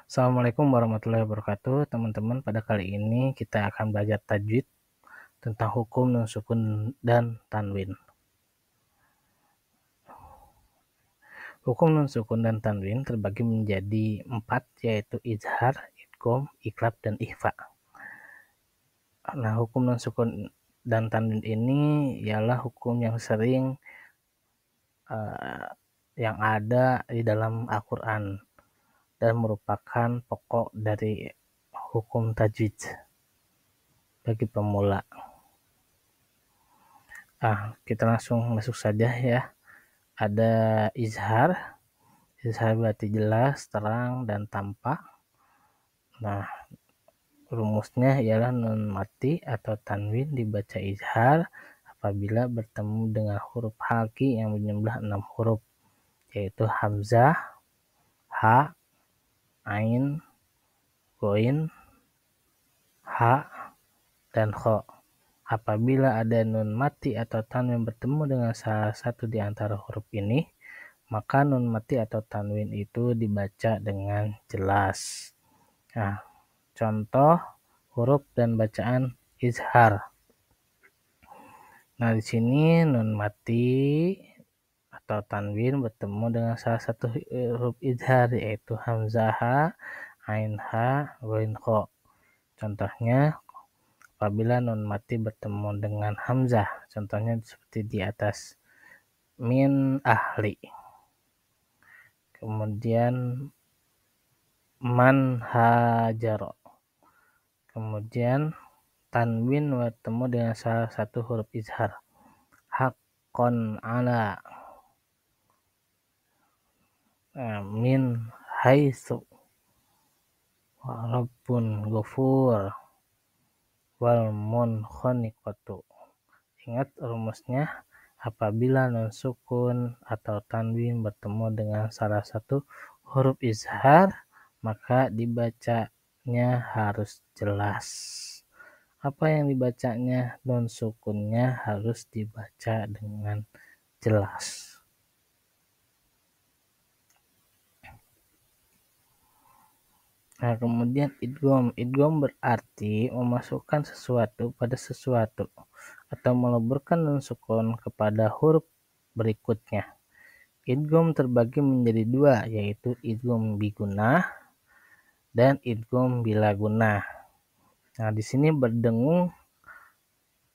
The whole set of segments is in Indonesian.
Assalamualaikum warahmatullahi wabarakatuh. Teman-teman, pada kali ini kita akan belajar tajwid tentang hukum nun sukun dan tanwin. Hukum nun sukun dan tanwin terbagi menjadi 4, yaitu izhar, idgham, iqlab, dan ikhfa. Nah, hukum nun sukun dan tanwin ini ialah hukum yang sering yang ada di dalam Al-Quran dan merupakan pokok dari hukum tajwid bagi pemula. Kita langsung masuk saja ya. Ada izhar. Izhar berarti jelas, terang, dan tampak. Nah, rumusnya ialah nun mati atau tanwin dibaca izhar apabila bertemu dengan huruf halki yang berjumlah 6 huruf, yaitu hamzah, ha, ain, ghain, ha, dan kha. Apabila ada nun mati atau tanwin bertemu dengan salah satu di antara huruf ini, maka nun mati atau tanwin itu dibaca dengan jelas. Nah, contoh huruf dan bacaan izhar. Nah, di sini nun mati atau tanwin bertemu dengan salah satu huruf izhar, yaitu hamzah, ain ha, ghain kha. Contohnya apabila nun mati bertemu dengan hamzah, contohnya seperti di atas, min ahli. Kemudian man hajaro. Kemudian tanwin bertemu dengan salah satu huruf izhar, haqqon ala. Min haitsu, rabbun ghafur, wal munkhaniqatu. Ingat rumusnya, apabila nun sukun atau tanwin bertemu dengan salah satu huruf izhar, maka dibacanya harus jelas. Apa yang dibacanya? Nun sukunnya harus dibaca dengan jelas. Nah, kemudian idgham. Idgham berarti memasukkan sesuatu pada sesuatu atau meleburkan nun sukun kepada huruf berikutnya. Idgham terbagi menjadi 2, yaitu idgham bigunah dan idgham bila gunah. Nah, di sini berdengung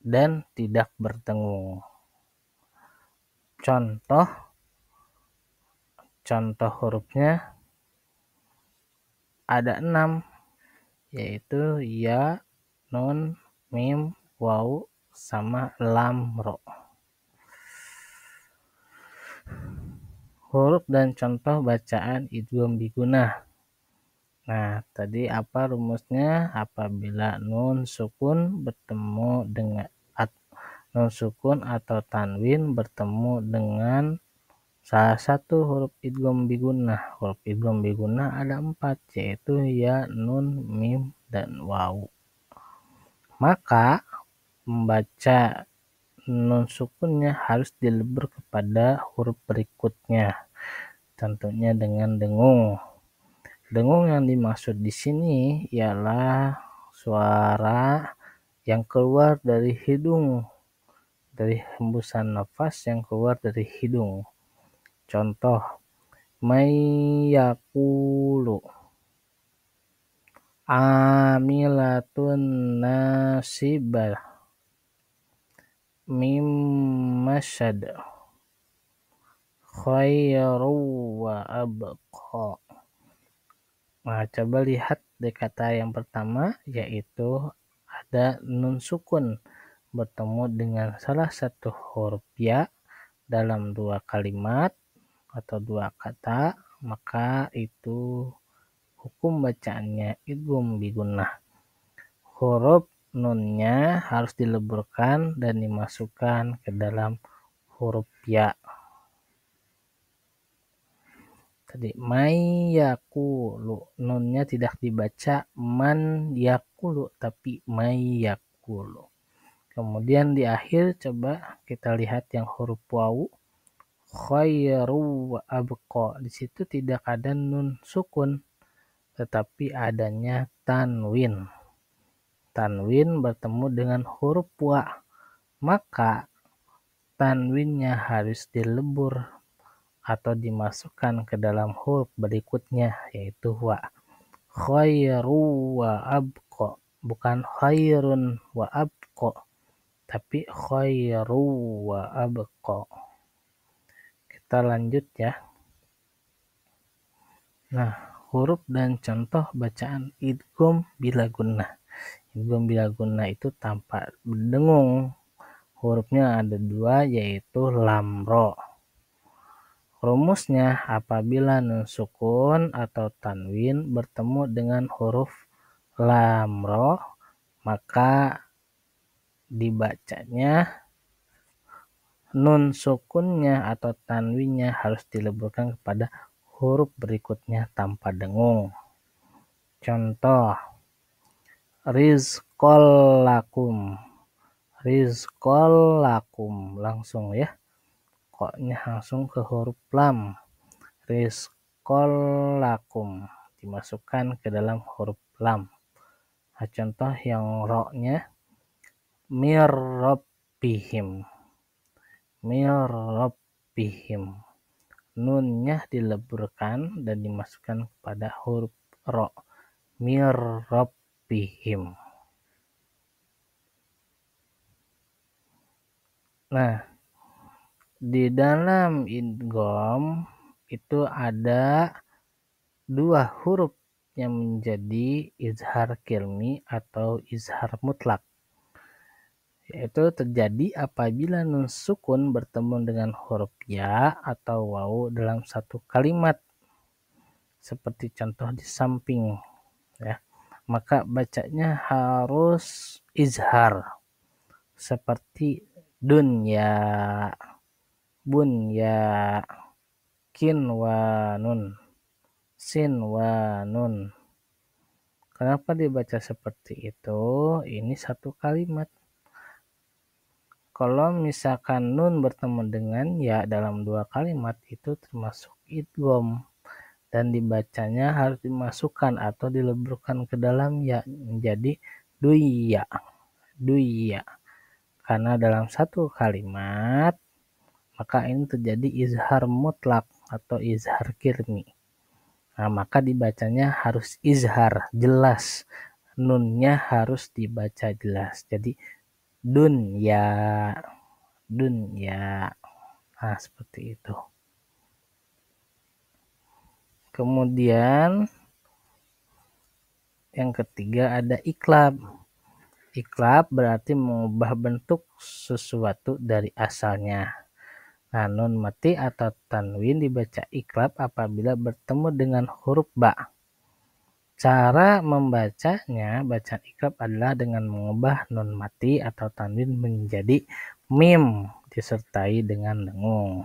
dan tidak berdengung. Contoh hurufnya ada 6, yaitu ya, nun, mim, waw, sama lam, ro. Huruf dan contoh bacaan idgham bigunah. Nah, tadi apa rumusnya? Apabila nun sukun bertemu dengan nun sukun atau tanwin bertemu dengan salah satu huruf idgham bigunah. Huruf idgham bigunah ada 4, yaitu ya, nun, mim, dan waw. Maka membaca nun sukunnya harus dilebur kepada huruf berikutnya. Tentunya dengan dengung. Dengung yang dimaksud di sini ialah suara yang keluar dari hidung, dari hembusan nafas yang keluar dari hidung. Contoh, mayyakulu, amilatun nasibah, mim masyad, khairu wa abqa. Nah, coba lihat di kata yang pertama, yaitu ada nun sukun bertemu dengan salah satu huruf ya dalam 2 kalimat atau 2 kata, maka itu hukum bacaannya idgham bigunah. Huruf nunnya harus dileburkan dan dimasukkan ke dalam huruf ya. Tadi may yakulu, nunnya tidak dibaca man yakulu tapi may yakulu. Kemudian di akhir coba kita lihat yang huruf waw, khairu wa abqa. Di situ tidak ada nun sukun tetapi adanya tanwin. Tanwin bertemu dengan huruf wa, maka tanwinnya harus dilebur atau dimasukkan ke dalam huruf berikutnya, yaitu wa. Khairu wa abqa, bukan khairun wa abqa, tapi khairu wa abqa. Kita lanjut ya. Nah, huruf dan contoh bacaan idgham bila gunnah. Idgham bila gunnah itu tanpa berdengung. Hurufnya ada dua, yaitu lam ro. Rumusnya, apabila nun sukun atau tanwin bertemu dengan huruf lam ro, maka dibacanya nun sukunnya atau tanwinnya harus dileburkan kepada huruf berikutnya tanpa dengung. Contoh, rizqol lakum. Rizqol lakum, langsung ya. Koknya langsung ke huruf lam. Rizqol lakum, dimasukkan ke dalam huruf lam. Nah, contoh yang ro-nya, mir rabbihim. Mir rabbihim. Nunnya dileburkan dan dimasukkan kepada huruf ro. Mir rabbihim. Nah, di dalam idgham itu ada dua huruf yang menjadi izhar qilmi atau izhar mutlak, yaitu terjadi apabila nun sukun bertemu dengan huruf ya atau wawu dalam satu kalimat, seperti contoh di samping ya. Maka bacanya harus izhar, seperti dunya, bunya, kinwanun, sinwanun. Kenapa dibaca seperti itu? Ini satu kalimat. Kalau misalkan nun bertemu dengan ya dalam dua kalimat, itu termasuk idgham dan dibacanya harus dimasukkan atau dileburkan ke dalam ya menjadi duya. Duya. Karena dalam satu kalimat, maka ini terjadi izhar mutlak atau izhar qilmi. Nah, maka dibacanya harus izhar, jelas. Nunnya harus dibaca jelas. Jadi dunya, dunya. Nah, seperti itu. Kemudian yang ketiga ada iklab. Iklab berarti mengubah bentuk sesuatu dari asalnya. Nah, nun mati atau tanwin dibaca iklab apabila bertemu dengan huruf ba. Cara membacanya, bacaan iklab adalah dengan mengubah nun mati atau tanwin menjadi mim disertai dengan dengung.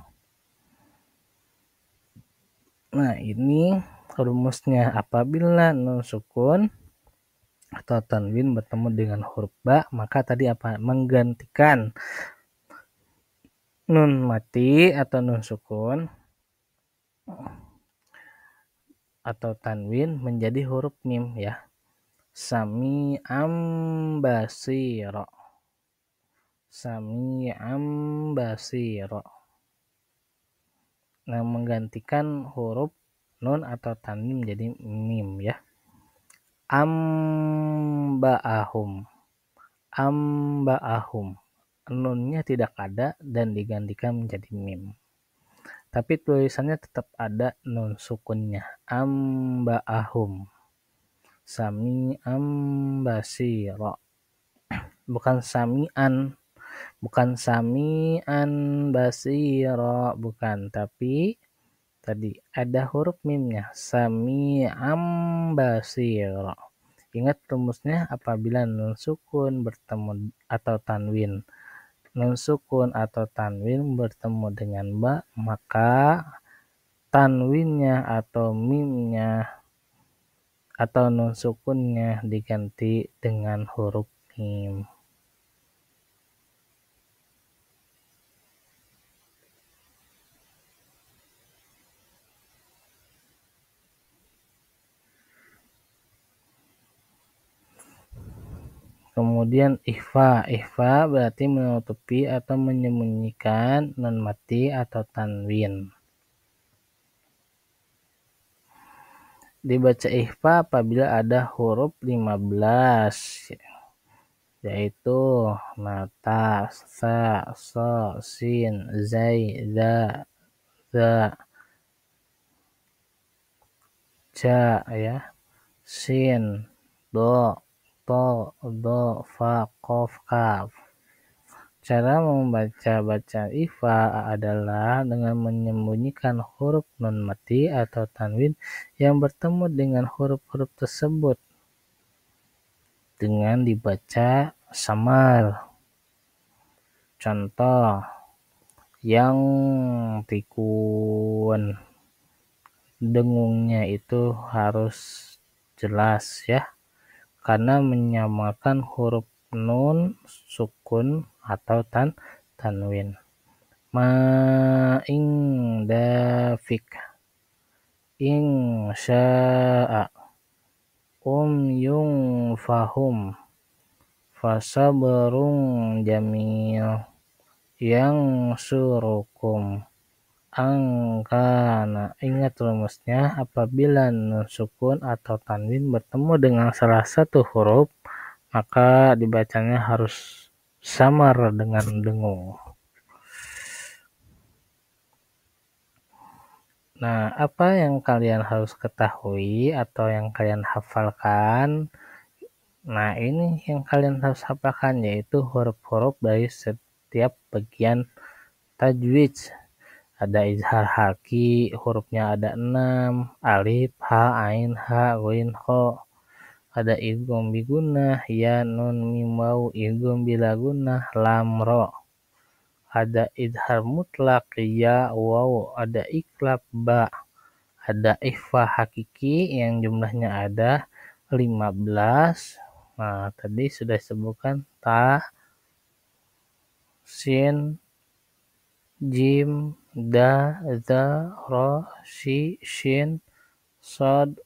Nah, ini rumusnya. Apabila nun sukun atau tanwin bertemu dengan huruf ba, maka tadi apa? Menggantikan nun mati atau nun sukun atau tanwin menjadi huruf mim ya. Sami'am basira. Sami'am basira. Nah, menggantikan huruf nun atau tanwin menjadi mim ya. Amba'ahum. Amba'ahum. Nunnya tidak ada dan digantikan menjadi mim. Tapi tulisannya tetap ada nun sukunnya. Amba'ahum. Sami'an basira. Bukan sami'an. Bukan sami'an basira. Bukan. Tapi tadi ada huruf mimnya. Sami'an basira. Ingat rumusnya, apabila nun sukun bertemu atau tanwin. Nun sukun atau tanwin bertemu dengan ba, maka tanwinnya atau mimnya atau nun sukunnya diganti dengan huruf mim. Kemudian ikhfa berarti menutupi atau menyembunyikan nun mati atau tanwin. Dibaca ikhfa apabila ada huruf 15, yaitu ta, sa, so, sin, zai, za, ja, ya, sin, do, to, do, fa, kof, kaf. Cara membaca ikhfa adalah dengan menyembunyikan huruf nun mati atau tanwin yang bertemu dengan huruf-huruf tersebut dengan dibaca samar. Contoh, yang tikun, dengungnya itu harus jelas ya, karena menyamakan huruf nun, sukun atau tanwin. Ma'ing dafik, insya'a, yung fahum, fasabrung jamil, yang surukum, angkana. Ingat rumusnya, apabila nun sukun atau tanwin bertemu dengan salah satu huruf, maka dibacanya harus samar dengan dengung. Nah, apa yang kalian harus ketahui atau yang kalian hafalkan? Nah, ini yang kalian harus hafalkan, yaitu huruf-huruf dari setiap bagian tajwid. Ada izhar haki, hurufnya ada 6, alif, ha, ain, ha, ghain, kha. Ada idgham bigunah, ya, nun, mim, waw, idgham bila gunnah, lam, ra. Ada izhar mutlak, ya, waw, ada iklab, ba. Ada ikhfa hakiki yang jumlahnya ada 15. Nah, tadi sudah disebutkan ta, sin, jim, da, za, ra, shin, sod,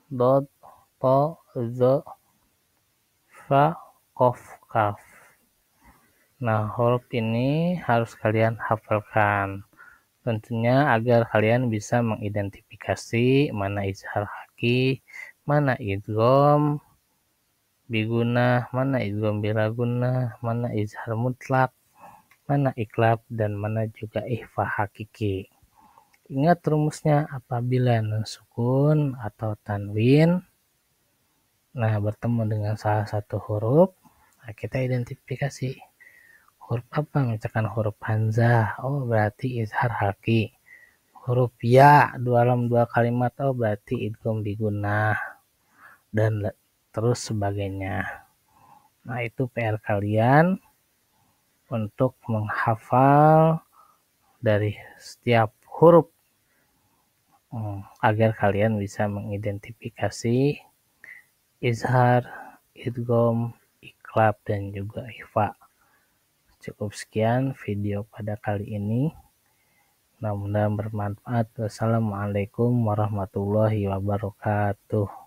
dod, to, zo, fa, kof, kaf. Nah, huruf ini harus kalian hafalkan. Tentunya agar kalian bisa mengidentifikasi mana izhar haki, mana idgham bigunah, mana idgham bila gunnah, mana izhar mutlak, mana iklab, dan mana juga ikhfa hakiki. Ingat rumusnya, apabila nun sukun atau tanwin bertemu dengan salah satu huruf, kita identifikasi huruf apa. Misalkan huruf hamzah, oh berarti izhar haki. Huruf ya dalam dua kalimat, oh berarti idgham bigunah, dan terus sebagainya. Nah, itu PR kalian untuk menghafal dari setiap huruf agar kalian bisa mengidentifikasi izhar, idgham, iklab, dan juga ikhfa. Cukup sekian video pada kali ini. Mudah-mudahan bermanfaat. Wassalamualaikum warahmatullahi wabarakatuh.